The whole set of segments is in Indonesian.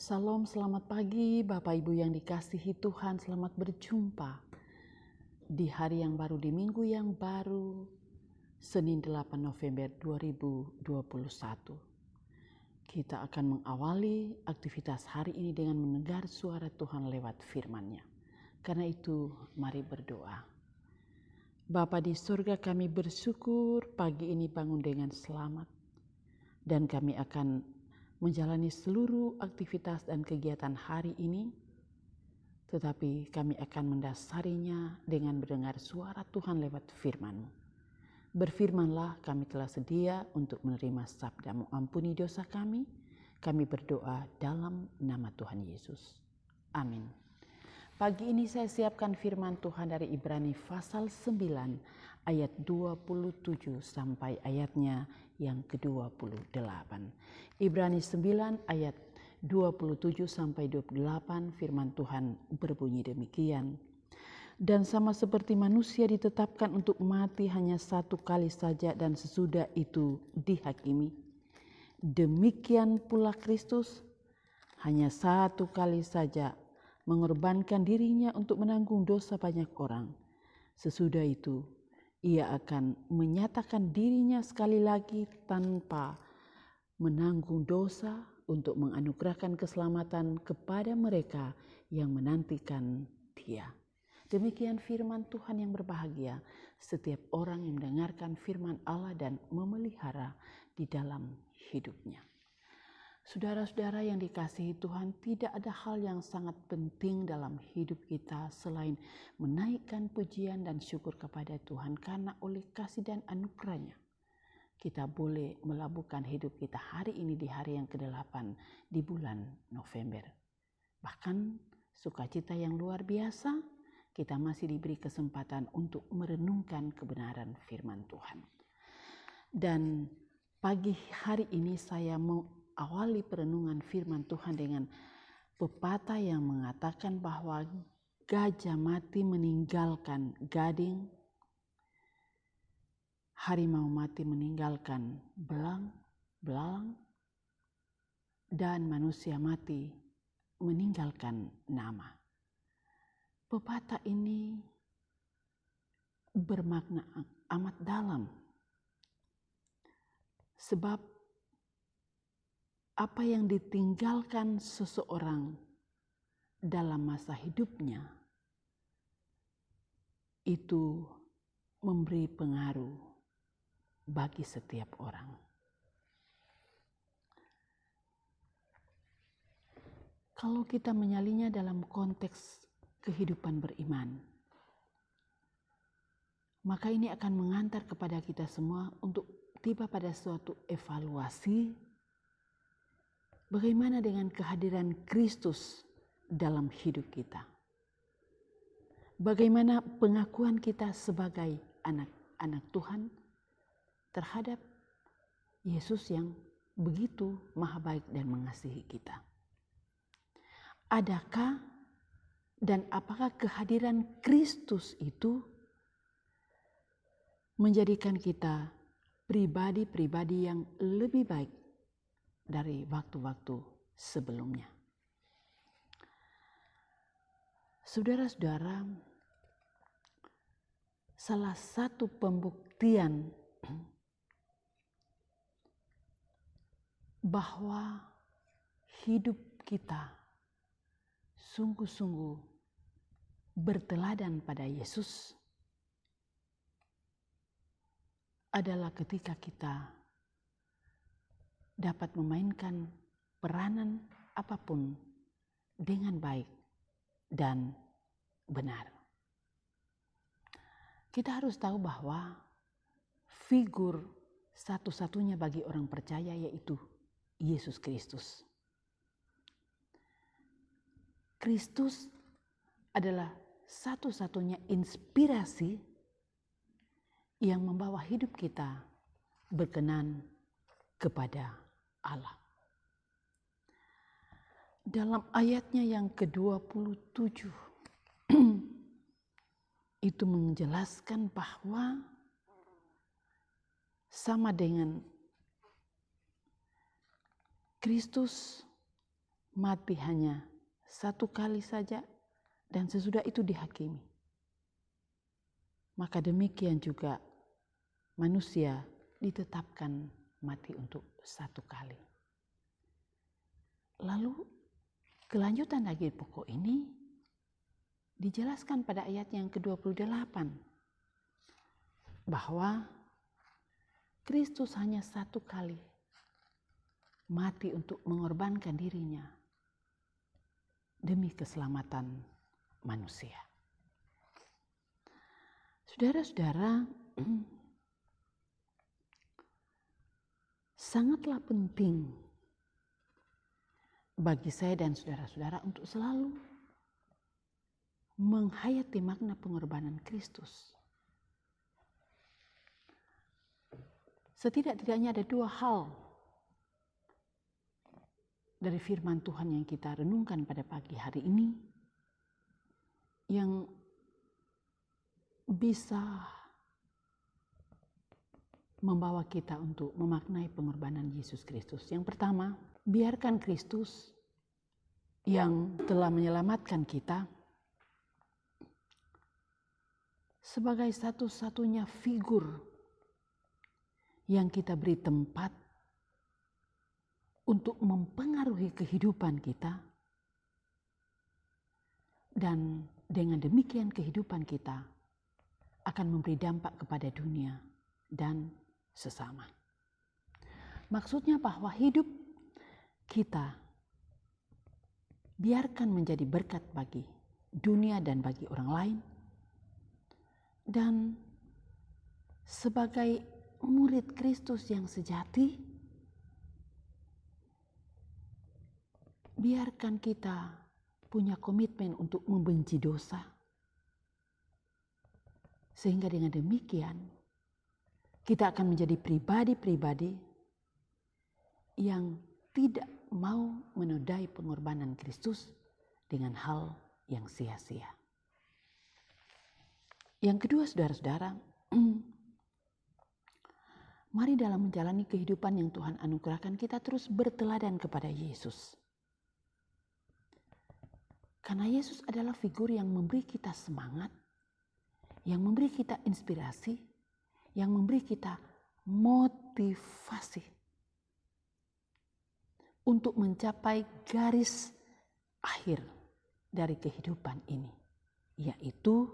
Salam, selamat pagi Bapak Ibu yang dikasihi Tuhan. Selamat berjumpa di hari yang baru, di minggu yang baru, Senin 8 November 2021. Kita akan mengawali aktivitas hari ini dengan mendengar suara Tuhan lewat firman-Nya. Karena itu mari berdoa. Bapa di surga, kami bersyukur pagi ini bangun dengan selamat. Dan kami akan menjalani seluruh aktivitas dan kegiatan hari ini, tetapi kami akan mendasarinya dengan mendengar suara Tuhan lewat firman-Mu. Berfirmanlah, kami telah sedia untuk menerima sabda-Mu. Ampuni dosa kami berdoa dalam nama Tuhan Yesus. Amin. Pagi ini saya siapkan firman Tuhan dari Ibrani pasal 9 ayat 27 sampai ayatnya yang ke-28. Ibrani 9 ayat 27 sampai 28 firman Tuhan berbunyi demikian. Dan sama seperti manusia ditetapkan untuk mati hanya satu kali saja dan sesudah itu dihakimi, demikian pula Kristus hanya satu kali saja mengorbankan dirinya untuk menanggung dosa banyak orang. Sesudah itu, ia akan menyatakan dirinya sekali lagi tanpa menanggung dosa untuk menganugerahkan keselamatan kepada mereka yang menantikan Dia. Demikian firman Tuhan yang berbahagia setiap orang yang mendengarkan firman Allah dan memelihara di dalam hidupnya. Saudara-saudara yang dikasihi Tuhan, tidak ada hal yang sangat penting dalam hidup kita selain menaikkan pujian dan syukur kepada Tuhan, karena oleh kasih dan anugerahnya kita boleh melabuhkan hidup kita hari ini di hari yang ke-8 di bulan November. Bahkan sukacita yang luar biasa, kita masih diberi kesempatan untuk merenungkan kebenaran firman Tuhan. Dan pagi hari ini saya mau awali perenungan firman Tuhan dengan pepatah yang mengatakan bahwa gajah mati meninggalkan gading, harimau mati meninggalkan belalang, dan manusia mati meninggalkan nama. Pepatah ini bermakna amat dalam, sebab apa yang ditinggalkan seseorang dalam masa hidupnya itu memberi pengaruh bagi setiap orang. Kalau kita menyalinya dalam konteks kehidupan beriman, maka ini akan mengantar kepada kita semua untuk tiba pada suatu evaluasi. Bagaimana dengan kehadiran Kristus dalam hidup kita? Bagaimana pengakuan kita sebagai anak-anak Tuhan terhadap Yesus yang begitu maha baik dan mengasihi kita? Adakah dan apakah kehadiran Kristus itu menjadikan kita pribadi-pribadi yang lebih baik dari waktu-waktu sebelumnya? Saudara-saudara, salah satu pembuktian bahwa hidup kita sungguh-sungguh berteladan pada Yesus adalah ketika kita dapat memainkan peranan apapun dengan baik dan benar. Kita harus tahu bahwa figur satu-satunya bagi orang percaya yaitu Yesus Kristus. Kristus adalah satu-satunya inspirasi yang membawa hidup kita berkenan kepada Allah. Dalam ayatnya yang ke-27 itu menjelaskan bahwa sama dengan Kristus mati hanya satu kali saja dan sesudah itu dihakimi. Maka demikian juga manusia ditetapkan mati untuk satu kali. Lalu kelanjutan dari pokok ini dijelaskan pada ayat yang ke-28 bahwa Kristus hanya satu kali mati untuk mengorbankan dirinya demi keselamatan manusia. Saudara-saudara, sangatlah penting bagi saya dan saudara-saudara untuk selalu menghayati makna pengorbanan Kristus. Setidak-tidaknya ada dua hal dari firman Tuhan yang kita renungkan pada pagi hari ini yang bisa membawa kita untuk memaknai pengorbanan Yesus Kristus. Yang pertama, biarkan Kristus yang telah menyelamatkan kita sebagai satu-satunya figur yang kita beri tempat untuk mempengaruhi kehidupan kita, dan dengan demikian kehidupan kita akan memberi dampak kepada dunia dan sesama. Maksudnya bahwa hidup kita biarkan menjadi berkat bagi dunia dan bagi orang lain, dan sebagai murid Kristus yang sejati, biarkan kita punya komitmen untuk membenci dosa, sehingga dengan demikian kita akan menjadi pribadi-pribadi yang tidak mau menodai pengorbanan Kristus dengan hal yang sia-sia. Yang kedua, saudara-saudara, mari dalam menjalani kehidupan yang Tuhan anugerahkan kita terus berteladan kepada Yesus. Karena Yesus adalah figur yang memberi kita semangat, yang memberi kita inspirasi, yang memberi kita motivasi untuk mencapai garis akhir dari kehidupan ini, yaitu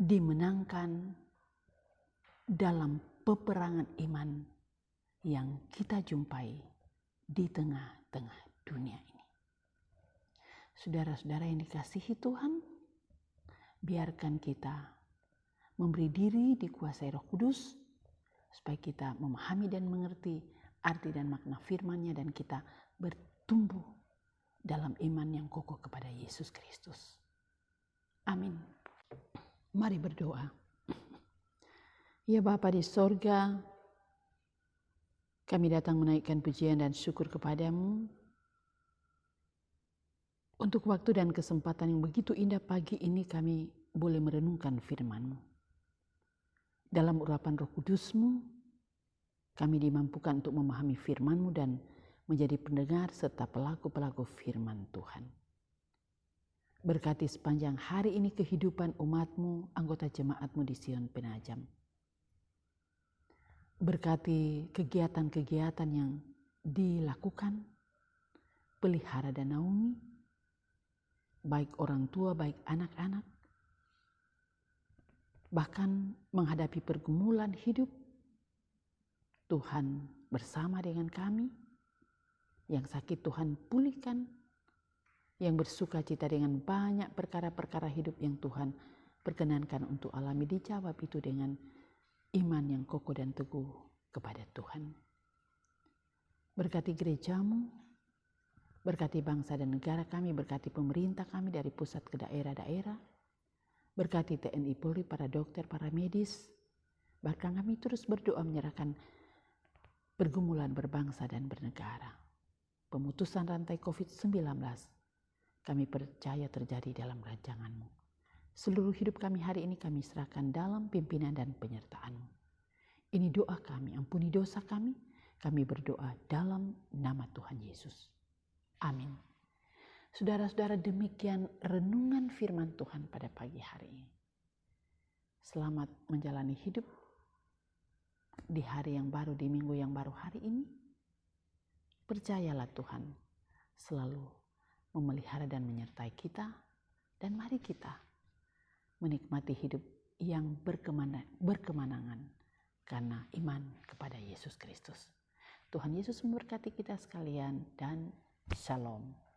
dimenangkan dalam peperangan iman yang kita jumpai di tengah-tengah dunia ini. Saudara-saudara yang dikasihi Tuhan, biarkan kita memberi diri dikuasai Roh Kudus supaya kita memahami dan mengerti arti dan makna firman-Nya dan kita bertumbuh dalam iman yang kokoh kepada Yesus Kristus. Amin. Mari berdoa. Ya Bapa di sorga, kami datang menaikkan pujian dan syukur kepadamu untuk waktu dan kesempatan yang begitu indah pagi ini kami boleh merenungkan firman-Mu. Dalam urapan Roh Kudus-Mu, kami dimampukan untuk memahami firman-Mu dan menjadi pendengar serta pelaku-pelaku firman Tuhan. Berkati sepanjang hari ini kehidupan umat-Mu, anggota jemaat-Mu di Sion Penajam. Berkati kegiatan-kegiatan yang dilakukan, pelihara dan naungi, baik orang tua, baik anak-anak, bahkan menghadapi pergumulan hidup, Tuhan bersama dengan kami. Yang sakit Tuhan pulihkan, yang bersuka cita dengan banyak perkara-perkara hidup yang Tuhan perkenankan untuk alami, dijawab itu dengan iman yang kokoh dan teguh kepada Tuhan. Berkati gereja-Mu, berkati bangsa dan negara kami, berkati pemerintah kami dari pusat ke daerah-daerah, berkati TNI Polri, para dokter, para medis. Bahkan kami terus berdoa menyerahkan pergumulan berbangsa dan bernegara. Pemutusan rantai COVID-19 kami percaya terjadi dalam rancangan-Mu. Seluruh hidup kami hari ini kami serahkan dalam pimpinan dan penyertaan-Mu. Ini doa kami, ampuni dosa kami berdoa dalam nama Tuhan Yesus. Amin. Saudara-saudara, demikian renungan firman Tuhan pada pagi hari ini. Selamat menjalani hidup di hari yang baru, di minggu yang baru hari ini. Percayalah Tuhan selalu memelihara dan menyertai kita, dan mari kita menikmati hidup yang berkemenangan karena iman kepada Yesus Kristus. Tuhan Yesus memberkati kita sekalian dan shalom.